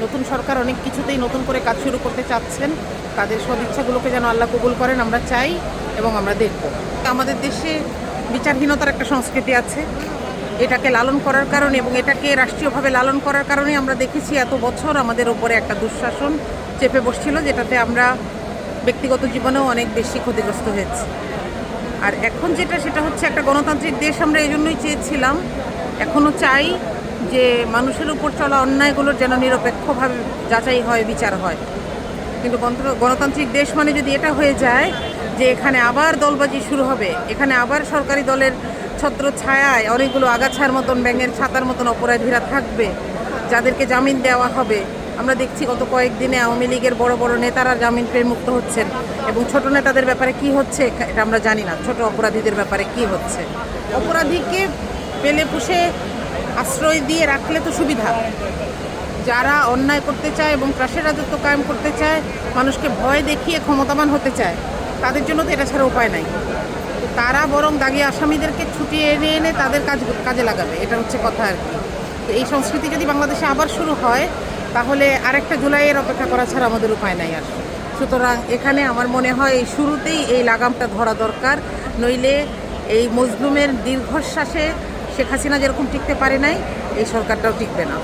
নতুন সরকার অনেক কিছুতেই নতুন করে কাজ শুরু করতে চাচ্ছেন। তাদের সদিচ্ছাগুলোকে যেন আল্লাহ কবুল করেন আমরা চাই এবং আমরা দেখব। আমাদের দেশে বিচারহীনতার একটা সংস্কৃতি আছে। এটাকে লালন করার কারণে এবং এটাকে রাষ্ট্রীয়ভাবে লালন করার কারণে আমরা দেখেছি এত বছর আমাদের ওপরে একটা দুঃশাসন চেপে বসছিল, যেটাতে আমরা ব্যক্তিগত জীবনেও অনেক বেশি ক্ষতিগ্রস্ত হয়েছি। আর এখন সেটা হচ্ছে একটা গণতান্ত্রিক দেশ আমরা এই জন্যই চেয়েছিলাম, এখনও চাই যে মানুষের উপর চলা অন্যায়গুলোর যেন নিরপেক্ষভাবে যাচাই হয়, বিচার হয়। কিন্তু গণতান্ত্রিক দেশ মানে যদি এটা হয়ে যায় যে এখানে আবার দলবাজি শুরু হবে, এখানে আবার সরকারি দলের ছত্র ছায়ায় অনেকগুলো আগাছার মতন, ব্যাঙের ছাতার মতন অপরাধীরা থাকবে, যাদেরকে জামিন দেওয়া হবে। আমরা দেখছি গত কয়েকদিনে আওয়ামী লীগের বড় বড় নেতারা জামিন পেয়ে মুক্ত হচ্ছেন, এবং ছোট নেতাদের ব্যাপারে কি হচ্ছে এটা আমরা জানি না। ছোট অপরাধীদের ব্যাপারে কি হচ্ছে? অপরাধীকে পেলে পুষে আশ্রয় দিয়ে রাখলে তো সুবিধা। যারা অন্যায় করতে চায় এবং ত্রাসের রাজত্ব কায়েম করতে চায়, মানুষকে ভয় দেখিয়ে ক্ষমতাবান হতে চায়, তাদের জন্য তো এটা ছাড়া উপায় নাই। তারা বরং দাগি আসামিদেরকে ছুটিয়ে এনে এনে তাদের কাজে লাগাবে, এটা হচ্ছে কথা আর কি। তো এই সংস্কৃতি যদি বাংলাদেশে আবার শুরু হয়, তাহলে আরেকটা জুলাইয়ের অপেক্ষা করা ছাড়া আমাদের উপায় নাই আর। সুতরাং এখানে আমার মনে হয় এই শুরুতেই এই লাগামটা ধরা দরকার, নইলে এই মজলুমের দীর্ঘশ্বাসে শেখ হাসিনা যেরকম টিকতে পারে নাই, এই সরকারটাও টিকবে না।